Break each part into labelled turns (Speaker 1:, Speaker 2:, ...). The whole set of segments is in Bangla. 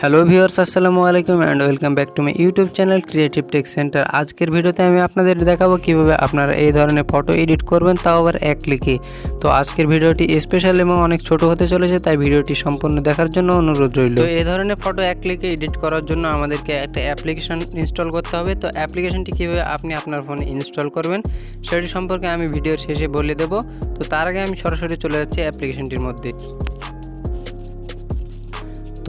Speaker 1: হ্যালো ভিউয়ার্স, আসসালামু আলাইকুম and welcome back to my YouTube channel creative tech centre. আজকের ভিডিওতে আমি আপনাদের দেখাবো কিভাবে আপনারা এই ধরনের ফটো এডিট করবেন, তাও আবার এক ক্লিকে। তো আজকের ভিডিওটি স্পেশাল এবং অনেক ছোট হতে চলেছে, তাই ভিডিওটি সম্পূর্ণ দেখার জন্য অনুরোধ রইল। তো এই ধরনের ফটো এক ক্লিকে এডিট করার জন্য আমাদেরকে একটা অ্যাপ্লিকেশন ইনস্টল করতে হবে। তো অ্যাপ্লিকেশনটি কীভাবে আপনি আপনার ফোনে ইনস্টল করবেন সেটি সম্পর্কে আমি ভিডিওর শেষে বলে দেব। তো তার আগে আমি সরাসরি চলে যাচ্ছি অ্যাপ্লিকেশনটির মধ্যে।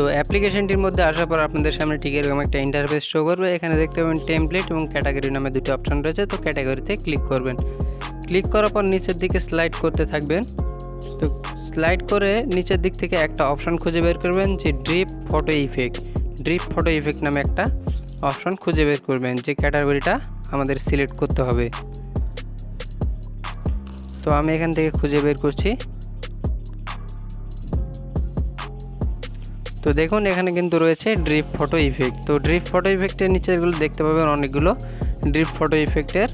Speaker 1: তো অ্যাপ্লিকেশনটির মধ্যে আসার পর আপনাদের সামনে ঠিক এরকম একটা ইন্টারফেস শো করবে। এখানে দেখতে পাবেন টেমপ্লেট এবং ক্যাটাগরি নামে দুটি অপশন রয়েছে। তো ক্যাটাগরিতে ক্লিক করবেন। ক্লিক করার পর নিচের দিকে স্লাইড করতে থাকবেন। তো স্লাইড করে নিচের দিক থেকে একটা অপশন খুঁজে বের করবেন যে drip photo effect. Drip photo effect নামে একটা অপশন খুঁজে বের করবেন, যে ক্যাটাগরিটা আমাদের সিলেক্ট করতে হবে। তো আমি এখান থেকে খুঁজে বের করছি। তো দেখুন এখানে কিন্তু রয়েছে ড্রিপ ফটো ইফেক্ট। তো ড্রিপ ফটো ইফেক্টের নিচেগুলো দেখতে পাবেন অনেকগুলো ড্রিপ ফটো ইফেক্টের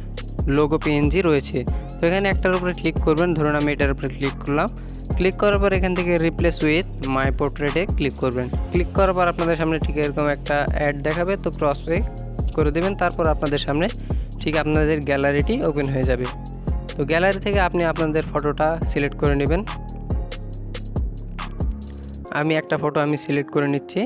Speaker 1: লোগো পিএনজি রয়েছে। তো এখানে একটার উপরে ক্লিক করবেন। ধরুন আমি এটার উপরে ক্লিক করলাম। ক্লিক করার পর এখান থেকে রিপ্লেস উইথ মাই পোর্ট্রেটে ক্লিক করবেন। ক্লিক করার পর আপনাদের সামনে ঠিক এরকম একটা অ্যাড দেখাবে। তো ক্রস করে দেবেন। তারপর আপনাদের সামনে ঠিক আপনাদের গ্যালারিটি ওপেন হয়ে যাবে। তো গ্যালারি থেকে আপনি আপনাদের ফটোটা সিলেক্ট করে নেবেন। আমি একটা ফটো সিলেক্ট করে নিচ্ছি।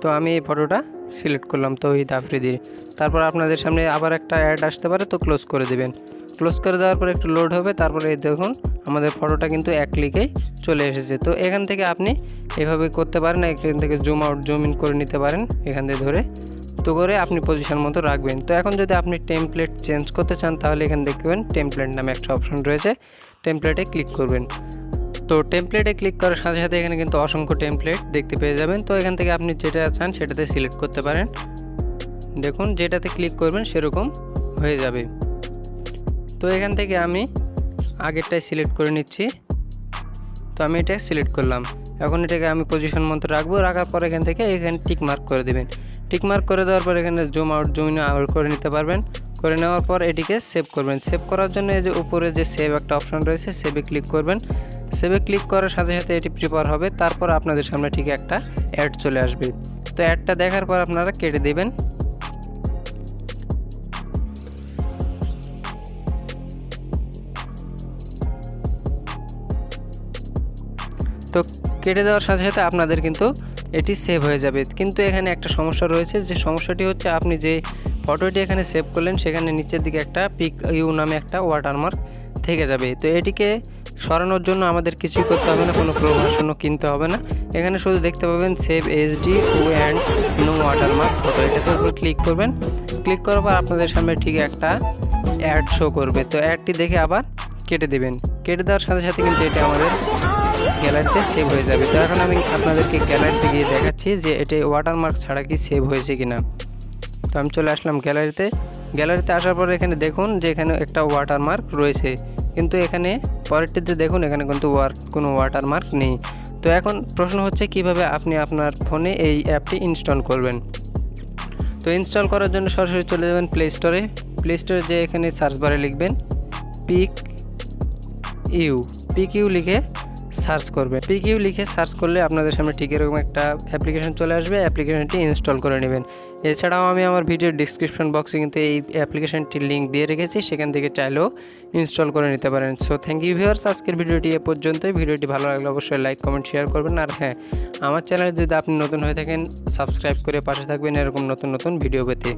Speaker 1: তো আমি এই ফটোটা সিলেক্ট করলাম তৌহিদ আফ্রিদির। তারপর আপনাদের সামনে আবার একটা অ্যাড আসতে পারে, তো ক্লোজ করে দেবেন। ক্লোজ করে দেওয়ার পর একটু লোড হবে। তারপরে দেখুন আমাদের ফটোটা কিন্তু এক ক্লিকেই চলে এসেছে। তো এখান থেকে আপনি এভাবে করতে পারেন, এখান থেকে জুম আউট জুম ইন করে নিতে পারেন এখান থেকে ধরে। তো করে আপনি পজিশন মতো রাখবেন। তো এখন যদি আপনি টেমপ্লেট চেঞ্জ করতে চান তাহলে এখানে দেখবেন টেমপ্লেট নামে একটা অপশন রয়েছে। টেমপ্লেটে ক্লিক করবেন। তো টেমপ্লেটে ক্লিক করার সাথে সাথে এখানে কিন্তু অসংখ্য টেমপ্লেট দেখতে পেয়ে যাবেন। তো এখান থেকে আপনি যেটা চান সেটাতে সিলেক্ট করতে পারেন। দেখুন যেটাতে ক্লিক করবেন সেরকম হয়ে যাবে। তো এখান থেকে আমি আগেরটাই সিলেক্ট করে নিচ্ছি। তো আমি এটা সিলেক্ট করলাম। এখন এটাকে আমি পজিশন মতো রাখবো। রাখার পর এখান থেকে এখানে টিক মার্ক করে দেবেন। টিক মার্ক করে দেওয়ার পর এখানে zoom out zoom in out করে নিতে পারবেন। করে নেওয়ার পর এটিকে সেভ করবেন। সেভ করার জন্য এই যে উপরে যে সেভ একটা অপশন রয়েছে, সেভে ক্লিক করবেন। সেভে ক্লিক করার সাথে সাথে এটি প্রিপেয়ার হবে। তারপর আপনাদের সামনে ঠিক একটা অ্যাড চলে আসবে। তো অ্যাডটা দেখার পর আপনারা কেটে দেবেন। তো কেটে দেওয়ার সাথে সাথে আপনাদের কিন্তু এটি সেভ হয়ে যাবে। কিন্তু এখানে একটা সমস্যা রয়েছে, যে সমস্যাটি হচ্ছে আপনি যে ফটোটি এখানে সেভ করলেন সেখানে নিচের দিকে একটা পিক ইউ নামে একটা ওয়াটারমার্ক থেকে যাবে। তো এটিকে সরানোর জন্য আমাদের কিছুই করতে হবে না, কোনো প্রভাষণও কিনতে হবে না। এখানে শুধু দেখতে পাবেন save HD and no watermark photo, এটাতে উপর ক্লিক করবেন। ক্লিক করার পর আপনাদের সামনে ঠিক একটা অ্যাড শো করবে। তো অ্যাডটি দেখে আবার কেটে দেবেন। কেটে দেওয়ার সাথে সাথে কিন্তু এটা আমাদের গ্যালারিতে সেভ হয়ে যাবে। তো এখন আমি আপনাদেরকে গ্যালারিতে গিয়ে দেখাচ্ছি যে এটা ওয়াটারমার্ক ছাড়া কি সেভ হয়েছে কিনা। তো আমি চলে আসলাম গ্যালারিতে। গ্যালারিতে আসার পর এখানে দেখুন যে এখানে একটা ওয়াটারমার্ক রয়েছে, কিন্তু এখানে পরেরটিতে দেখুন এখানে কিন্তু কোনো ওয়াটারমার্ক নেই। তো এখন প্রশ্ন হচ্ছে কিভাবে আপনি আপনার ফোনে এই অ্যাপটি ইনস্টল করবেন। তো ইনস্টল করার জন্য সরাসরি চলে যাবেন প্লে স্টোরে। প্লে স্টোরে যে এখানে সার্চ বারে লিখবেন পিক ইউ লিখে সার্চ করবে। পিক ইউ লিখে সার্চ করলে আপনাদের সামনে ঠিক এরকম একটা অ্যাপ্লিকেশন চলে আসবে। অ্যাপ্লিকেশনটি ইনস্টল করে নেবেন। এছাড়াও আমি আমার ভিডিওর ডিসক্রিপশন বক্সে কিন্তু এই অ্যাপ্লিকেশনটির লিঙ্ক দিয়ে রেখেছি, সেখান থেকে চাইলেও ইনস্টল করে নিতে পারেন। সো থ্যাংক ইউ ভিউয়ার্স, আজকের ভিডিওটি এ পর্যন্তই। ভিডিওটি ভালো লাগলে অবশ্যই লাইক কমেন্ট শেয়ার করবেন। আর হ্যাঁ, আমার চ্যানেলে যদি আপনি নতুন হয়ে থাকেন সাবস্ক্রাইব করে পাশে থাকবেন এরকম নতুন নতুন ভিডিও পেতে।